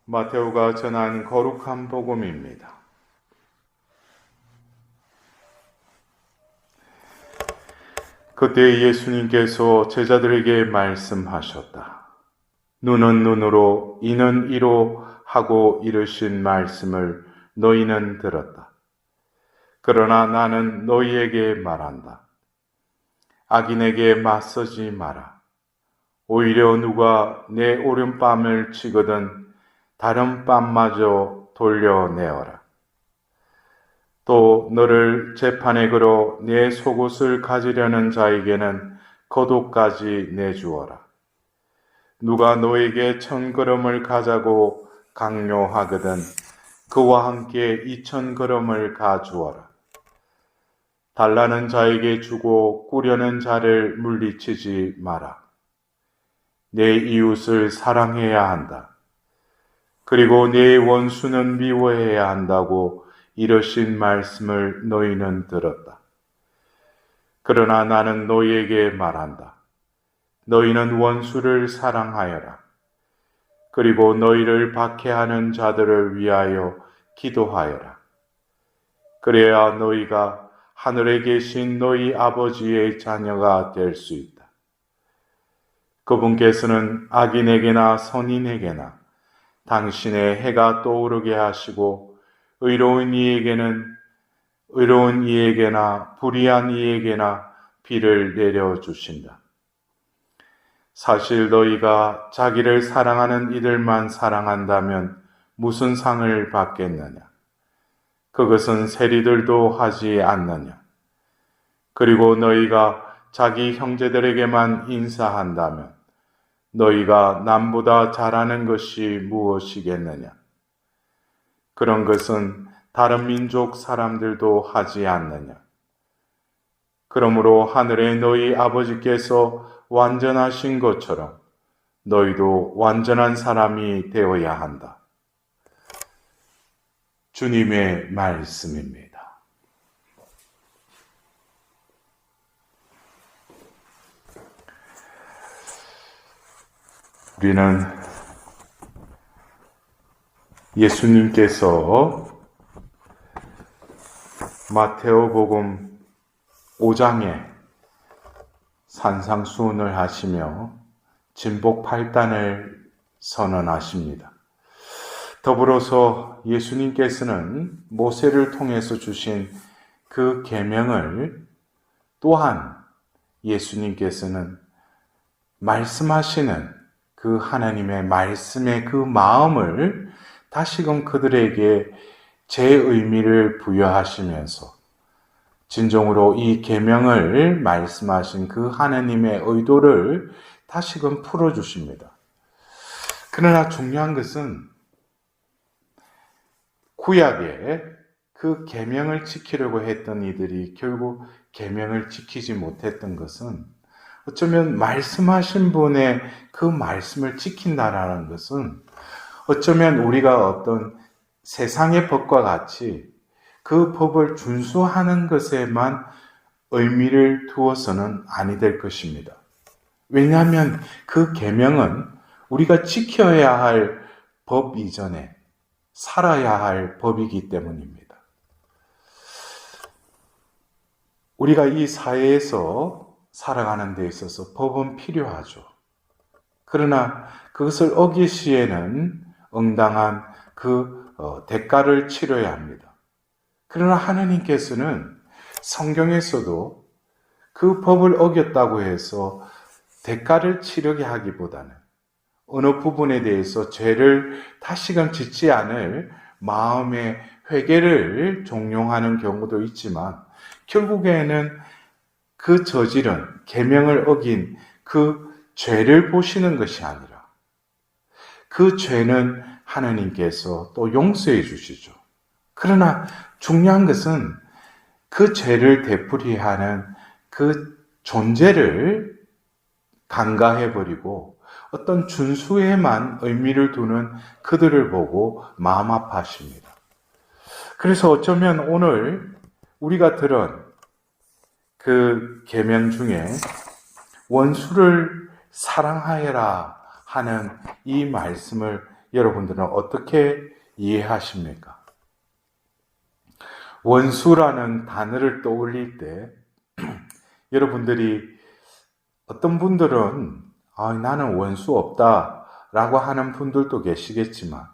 마테오가 전한 거룩한 복음입니다. 그때 예수님께서 제자들에게 말씀하셨다. 눈은 눈으로, 이는 이로 하고 이르신 말씀을 너희는 들었다. 그러나 나는 너희에게 말한다. 악인에게 맞서지 마라. 오히려 누가 내 오른뺨을 치거든 다른 뺨마저 돌려내어라. 또 너를 재판에 걸어 내 속옷을 가지려는 자에게는 겉옷까지 내주어라. 누가 너에게 1000걸음을 가자고 강요하거든 그와 함께 2000걸음을 가주어라. 달라는 자에게 주고 꾸려는 자를 물리치지 마라. 내 이웃을 사랑해야 한다. 그리고 내 원수는 미워해야 한다고 이러신 말씀을 너희는 들었다. 그러나 나는 너희에게 말한다. 너희는 원수를 사랑하여라. 그리고 너희를 박해하는 자들을 위하여 기도하여라. 그래야 너희가 하늘에 계신 너희 아버지의 자녀가 될 수 있다. 그분께서는 악인에게나 선인에게나 당신의 해가 떠오르게 하시고 의로운 이에게나 불의한 이에게나 비를 내려주신다. 사실 너희가 자기를 사랑하는 이들만 사랑한다면 무슨 상을 받겠느냐? 그것은 세리들도 하지 않느냐? 그리고 너희가 자기 형제들에게만 인사한다면 너희가 남보다 잘하는 것이 무엇이겠느냐? 그런 것은 다른 민족 사람들도 하지 않느냐? 그러므로 하늘에 너희 아버지께서 완전하신 것처럼 너희도 완전한 사람이 되어야 한다. 주님의 말씀입니다. 우리는 예수님께서 마테오복음 5장에 산상수훈을 하시며 진복 8단을 선언하십니다. 더불어서 예수님께서는 모세를 통해서 주신 그 계명을 또한 예수님께서는 말씀하시는 그 하나님의 말씀의 그 마음을 다시금 그들에게 재의미를 부여하시면서 진정으로 이 계명을 말씀하신 그 하나님의 의도를 다시금 풀어주십니다. 그러나 중요한 것은 구약에 그 계명을 지키려고 했던 이들이 결국 계명을 지키지 못했던 것은 어쩌면 말씀하신 분의 그 말씀을 지킨다라는 것은 어쩌면 우리가 어떤 세상의 법과 같이 그 법을 준수하는 것에만 의미를 두어서는 아니 될 것입니다. 왜냐하면 그 계명은 우리가 지켜야 할 법 이전에 살아야 할 법이기 때문입니다. 우리가 이 사회에서 살아가는 데 있어서 법은 필요하죠. 그러나 그것을 어길 시에는 응당한 그 대가를 치러야 합니다. 그러나 하나님께서는 성경에서도 그 법을 어겼다고 해서 대가를 치르게 하기보다는 어느 부분에 대해서 죄를 다시금 짓지 않을 마음의 회개를 종용하는 경우도 있지만 결국에는 그 저지른 계명을 어긴 그 죄를 보시는 것이 아니라 그 죄는 하나님께서 또 용서해 주시죠. 그러나 중요한 것은 그 죄를 되풀이하는 그 존재를 간과해버리고 어떤 준수에만 의미를 두는 그들을 보고 마음 아파하십니다. 그래서 어쩌면 오늘 우리가 들은 그 계명 중에 원수를 사랑하여라 하는 이 말씀을 여러분들은 어떻게 이해하십니까? 원수라는 단어를 떠올릴 때 여러분들이 어떤 분들은 나는 원수 없다라고 하는 분들도 계시겠지만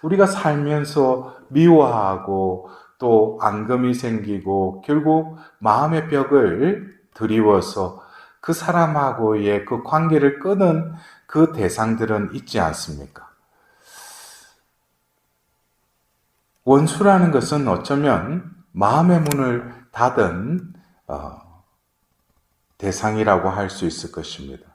우리가 살면서 미워하고 또 앙금이 생기고 결국 마음의 벽을 드리워서 그 사람하고의 그 관계를 끊은 그 대상들은 있지 않습니까? 원수라는 것은 어쩌면 마음의 문을 닫은 대상이라고 할 수 있을 것입니다.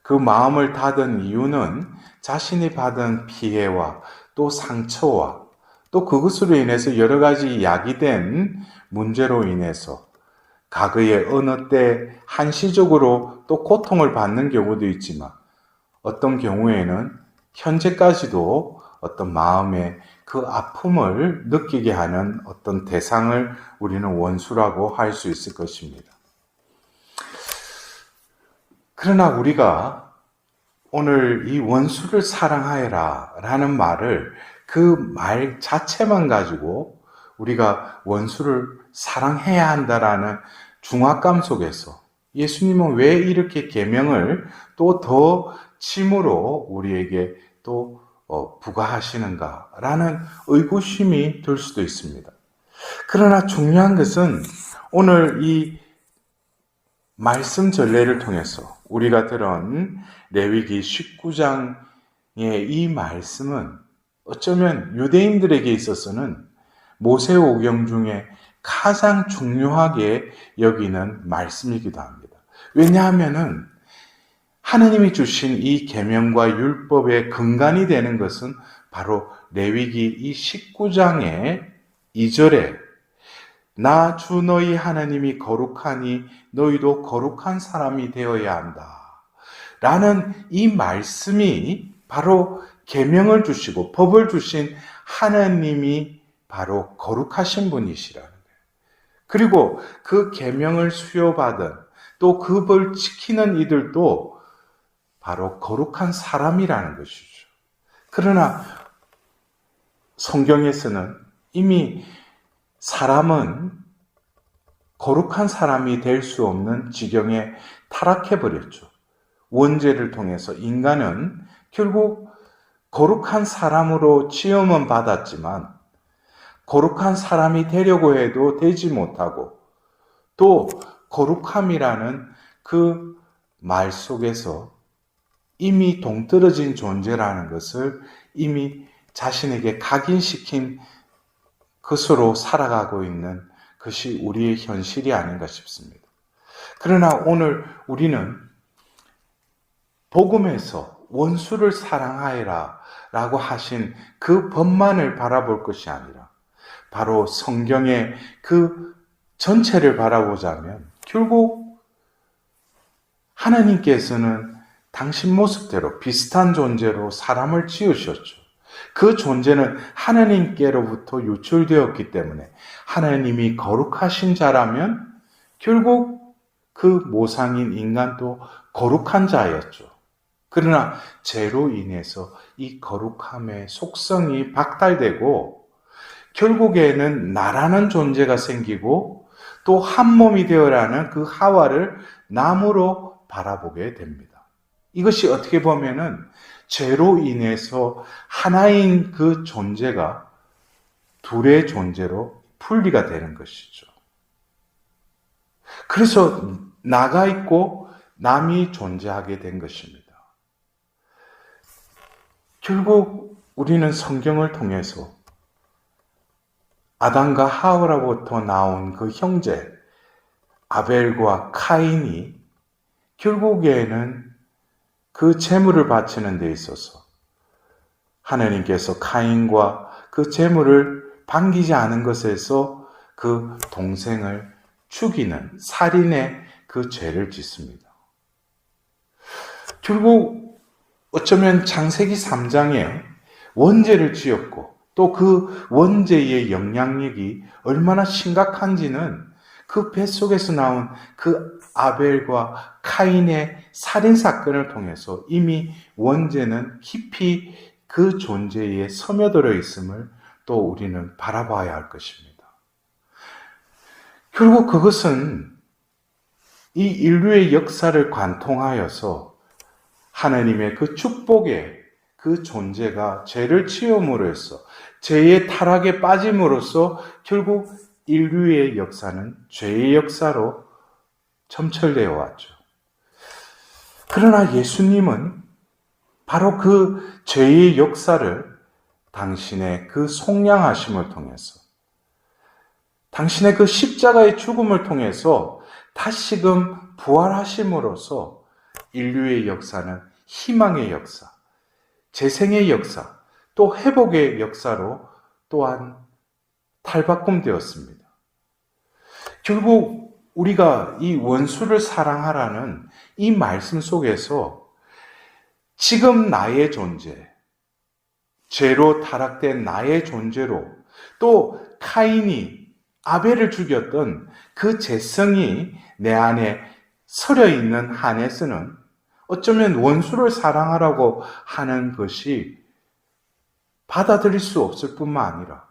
그 마음을 닫은 이유는 자신이 받은 피해와 또 상처와 또 그것으로 인해서 여러 가지 야기된 문제로 인해서 과거에 어느 때 한시적으로 또 고통을 받는 경우도 있지만 어떤 경우에는 현재까지도 어떤 마음의 그 아픔을 느끼게 하는 어떤 대상을 우리는 원수라고 할 수 있을 것입니다. 그러나 우리가 오늘 이 원수를 사랑하여라 라는 말을 그 말 자체만 가지고 우리가 원수를 사랑해야 한다라는 중압감 속에서 예수님은 왜 이렇게 계명을 또 더 침으로 우리에게 또 부과하시는가라는 의구심이 들 수도 있습니다. 그러나 중요한 것은 오늘 이 말씀 전례를 통해서 우리가 들은 레위기 19장의 이 말씀은 어쩌면 유대인들에게 있어서는 모세오경 중에 가장 중요하게 여기는 말씀이기도 합니다. 왜냐하면은 하느님이 주신 이 계명과 율법의 근간이 되는 것은 바로 레위기 이 19장의 2절에 나 주 너희 하나님이 거룩하니 너희도 거룩한 사람이 되어야 한다 라는 이 말씀이 바로 계명을 주시고 법을 주신 하나님이 바로 거룩하신 분이시라는 거예요. 그리고 그 계명을 수여받은 또 그 법을 지키는 이들도 바로 거룩한 사람이라는 것이죠. 그러나 성경에서는 이미 사람은 거룩한 사람이 될 수 없는 지경에 타락해버렸죠. 원죄를 통해서 인간은 결국 거룩한 사람으로 지음은 받았지만 거룩한 사람이 되려고 해도 되지 못하고 또 거룩함이라는 그 말 속에서 이미 동떨어진 존재라는 것을 이미 자신에게 각인시킨 것으로 살아가고 있는 것이 우리의 현실이 아닌가 싶습니다. 그러나 오늘 우리는 복음에서 원수를 사랑하여라 라고 하신 그 법만을 바라볼 것이 아니라 바로 성경의 그 전체를 바라보자면 결국 하나님께서는 당신 모습대로 비슷한 존재로 사람을 지으셨죠. 그 존재는 하나님께로부터 유출되었기 때문에 하나님이 거룩하신 자라면 결국 그 모상인 인간도 거룩한 자였죠. 그러나 죄로 인해서 이 거룩함의 속성이 박탈되고 결국에는 나라는 존재가 생기고 또 한 몸이 되어라는 그 하와를 나무로 바라보게 됩니다. 이것이 어떻게 보면은 죄로 인해서 하나인 그 존재가 둘의 존재로 분리가 되는 것이죠. 그래서 나가 있고 남이 존재하게 된 것입니다. 결국 우리는 성경을 통해서 아담과 하와로부터 나온 그 형제 아벨과 카인이 결국에는 그 제물을 바치는 데 있어서 하나님께서 카인과 그 제물을 반기지 않은 것에서 그 동생을 죽이는 살인의 그 죄를 짓습니다. 결국 어쩌면 창세기 3장에 원죄를 지었고 또 그 원죄의 영향력이 얼마나 심각한지는 그 뱃속에서 나온 그 아벨과 카인의 살인사건을 통해서 이미 원죄는 깊이 그 존재에 스며들어 있음을 또 우리는 바라봐야 할 것입니다. 결국 그것은 이 인류의 역사를 관통하여서 하나님의 그 축복의 그 존재가 죄를 지음으로써 죄의 타락에 빠짐으로써 결국 인류의 역사는 죄의 역사로 점철되어 왔죠. 그러나 예수님은 바로 그 죄의 역사를 당신의 그 속량하심을 통해서, 당신의 그 십자가의 죽음을 통해서 다시금 부활하심으로써 인류의 역사는 희망의 역사, 재생의 역사, 또 회복의 역사로 또한 탈바꿈되었습니다. 결국 우리가 이 원수를 사랑하라는 이 말씀 속에서 지금 나의 존재, 죄로 타락된 나의 존재로, 또 카인이 아벨을 죽였던 그 죄성이 내 안에 서려 있는 한에서는 어쩌면 원수를 사랑하라고 하는 것이 받아들일 수 없을 뿐만 아니라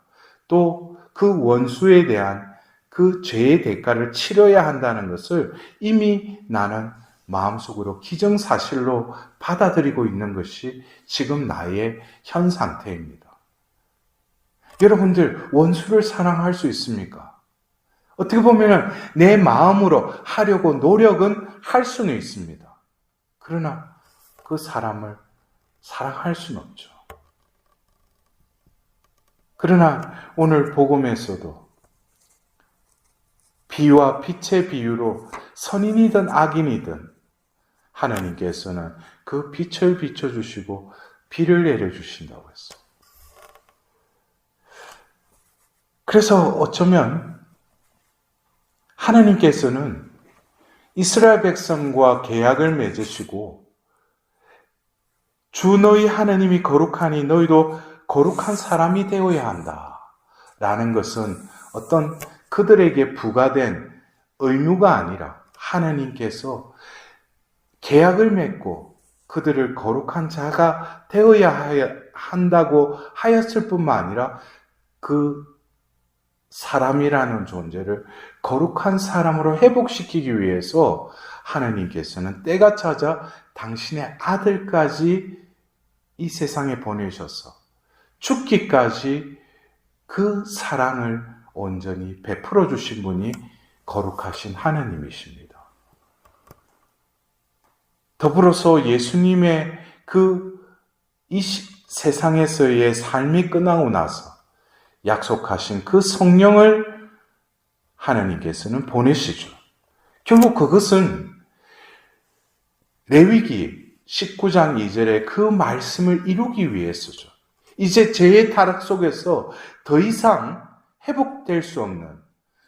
또 그 원수에 대한 그 죄의 대가를 치러야 한다는 것을 이미 나는 마음속으로 기정사실로 받아들이고 있는 것이 지금 나의 현 상태입니다. 여러분들, 원수를 사랑할 수 있습니까? 어떻게 보면 내 마음으로 하려고 노력은 할 수는 있습니다. 그러나 그 사람을 사랑할 수는 없죠. 그러나 오늘 복음에서도 비와 빛의 비유로 선인이든 악인이든 하나님께서는 그 빛을 비춰주시고 비를 내려주신다고 했어요. 그래서 어쩌면 하나님께서는 이스라엘 백성과 계약을 맺으시고 주 너희 하나님이 거룩하니 너희도 거룩한 사람이 되어야 한다 라는 것은 어떤 그들에게 부과된 의무가 아니라 하나님께서 계약을 맺고 그들을 거룩한 자가 되어야 한다고 하였을 뿐만 아니라 그 사람이라는 존재를 거룩한 사람으로 회복시키기 위해서 하나님께서는 때가 찾아 당신의 아들까지 이 세상에 보내셔서 죽기까지 그 사랑을 온전히 베풀어 주신 분이 거룩하신 하나님이십니다. 더불어서 예수님의 이 세상에서의 삶이 끝나고 나서 약속하신 그 성령을 하나님께서는 보내시죠. 결국 그것은 레위기 19장 2절의 그 말씀을 이루기 위해서죠. 이제 죄의 타락 속에서 더 이상 회복될 수 없는,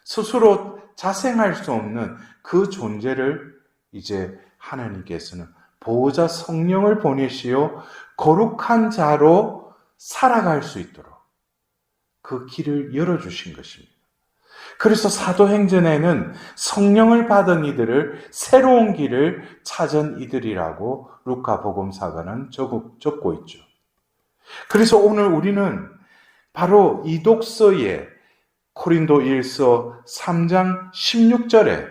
스스로 자생할 수 없는 그 존재를 이제 하나님께서는 보호자 성령을 보내시어 거룩한 자로 살아갈 수 있도록 그 길을 열어주신 것입니다. 그래서 사도행전에는 성령을 받은 이들을 새로운 길을 찾은 이들이라고 루카복음사가는 적고 있죠. 그래서 오늘 우리는 바로 이 독서에 고린도일서 3장 16절에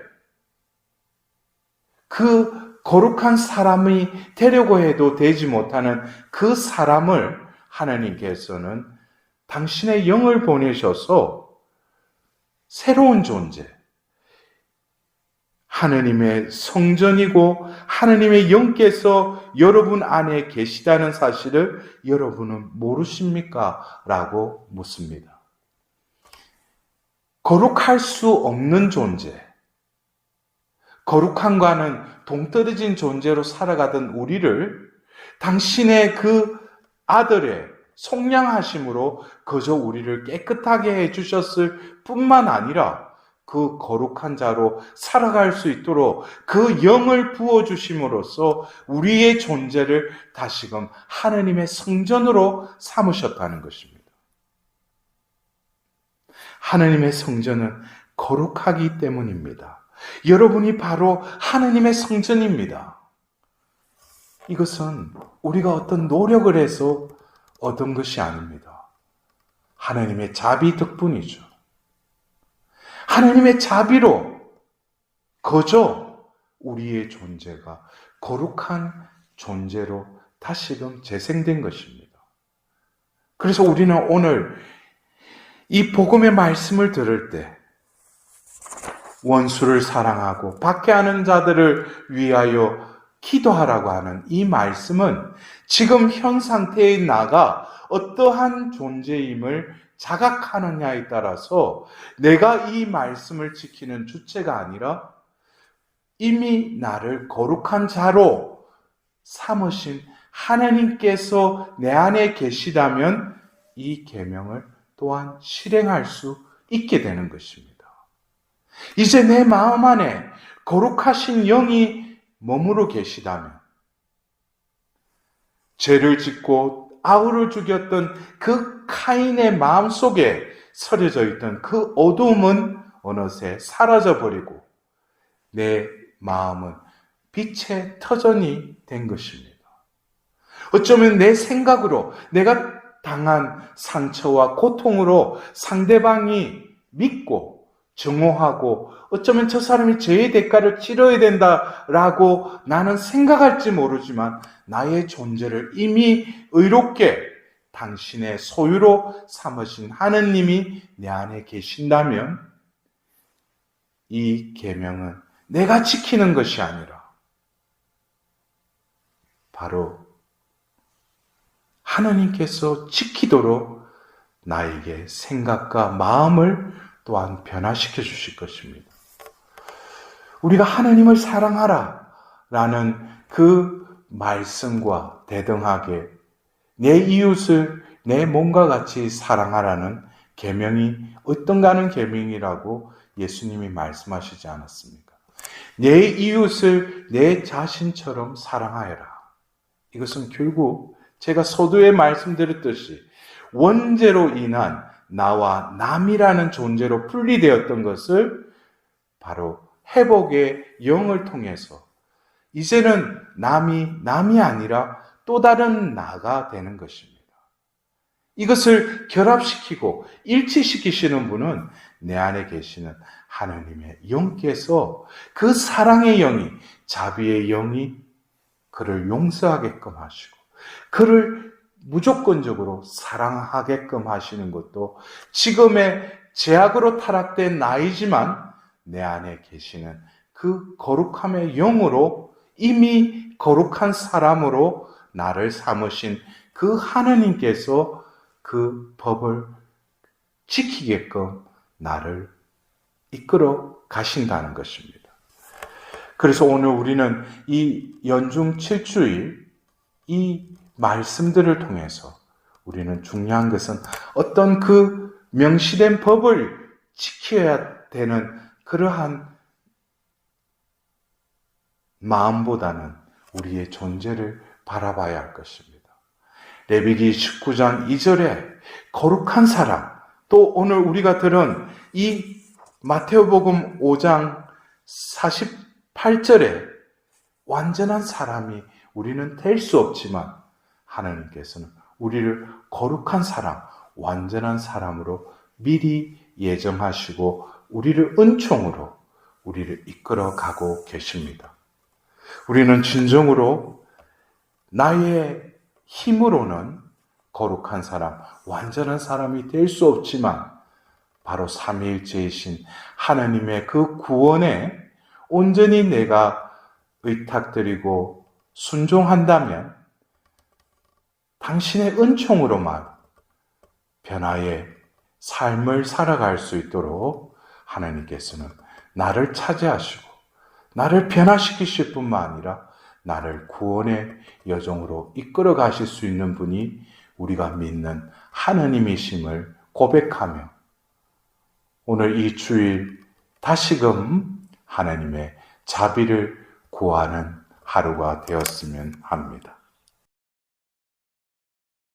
그 거룩한 사람이 되려고 해도 되지 못하는 그 사람을 하나님께서는 당신의 영을 보내셔서 새로운 존재, 하나님의 성전이고 하나님의 영께서 여러분 안에 계시다는 사실을 여러분은 모르십니까? 라고 묻습니다. 거룩할 수 없는 존재, 거룩함과는 동떨어진 존재로 살아가던 우리를 당신의 그 아들의 속량하심으로 그저 우리를 깨끗하게 해주셨을 뿐만 아니라 그 거룩한 자로 살아갈 수 있도록 그 영을 부어주심으로써 우리의 존재를 다시금 하나님의 성전으로 삼으셨다는 것입니다. 하나님의 성전은 거룩하기 때문입니다. 여러분이 바로 하나님의 성전입니다. 이것은 우리가 어떤 노력을 해서 얻은 것이 아닙니다. 하나님의 자비 덕분이죠. 하나님의 자비로 거저 우리의 존재가 거룩한 존재로 다시금 재생된 것입니다. 그래서 우리는 오늘 이 복음의 말씀을 들을 때 원수를 사랑하고 박해하는 자들을 위하여 기도하라고 하는 이 말씀은 지금 현 상태의 나가 어떠한 존재임을 자각하느냐에 따라서 내가 이 말씀을 지키는 주체가 아니라 이미 나를 거룩한 자로 삼으신 하나님께서 내 안에 계시다면 이 계명을 또한 실행할 수 있게 되는 것입니다. 이제 내 마음 안에 거룩하신 영이 머무르 계시다면 죄를 짓고 아우를 죽였던 그 카인의 마음속에 서려져 있던 그 어두움은 어느새 사라져버리고 내 마음은 빛의 터전이 된 것입니다. 어쩌면 내 생각으로 내가 당한 상처와 고통으로 상대방이 믿고 증오하고 어쩌면 저 사람이 죄의 대가를 치러야 된다라고 나는 생각할지 모르지만 나의 존재를 이미 의롭게 당신의 소유로 삼으신 하느님이 내 안에 계신다면 이 계명은 내가 지키는 것이 아니라 바로 하나님께서 지키도록 나에게 생각과 마음을 또한 변화시켜 주실 것입니다. 우리가 하나님을 사랑하라 라는 그 말씀과 대등하게 내 이웃을 내 몸과 같이 사랑하라는 계명이 어떤가 하는 계명이라고 예수님이 말씀하시지 않았습니까? 내 이웃을 내 자신처럼 사랑하여라. 이것은 결국 제가 서두에 말씀드렸듯이 원죄로 인한 나와 남이라는 존재로 분리되었던 것을 바로 회복의 영을 통해서 이제는 남이 아니라 또 다른 나가 되는 것입니다. 이것을 결합시키고 일치시키시는 분은 내 안에 계시는 하나님의 영께서 그 사랑의 영이, 자비의 영이 그를 용서하게끔 하시고 그를 무조건적으로 사랑하게끔 하시는 것도 지금의 죄악으로 타락된 나이지만 내 안에 계시는 그 거룩함의 영으로 이미 거룩한 사람으로 나를 삼으신 그 하느님께서 그 법을 지키게끔 나를 이끌어 가신다는 것입니다. 그래서 오늘 우리는 이 연중 7주일 이 말씀들을 통해서 우리는 중요한 것은 어떤 그 명시된 법을 지켜야 되는 그러한 마음보다는 우리의 존재를 바라봐야 할 것입니다. 레위기 19장 2절에 거룩한 사람, 또 오늘 우리가 들은 이 마태오복음 5장 48절에 완전한 사람이 우리는 될 수 없지만 하나님께서는 우리를 거룩한 사람, 완전한 사람으로 미리 예정하시고 우리를 은총으로 우리를 이끌어 가고 계십니다. 우리는 진정으로 나의 힘으로는 거룩한 사람, 완전한 사람이 될 수 없지만 바로 삼위일체이신 하나님의 그 구원에 온전히 내가 의탁드리고 순종한다면 당신의 은총으로만 변화의 삶을 살아갈 수 있도록 하나님께서는 나를 차지하시고 나를 변화시키실 뿐만 아니라 나를 구원의 여정으로 이끌어 가실 수 있는 분이 우리가 믿는 하나님이심을 고백하며 오늘 이 주일 다시금 하나님의 자비를 구하는 하루가 되었으면 합니다.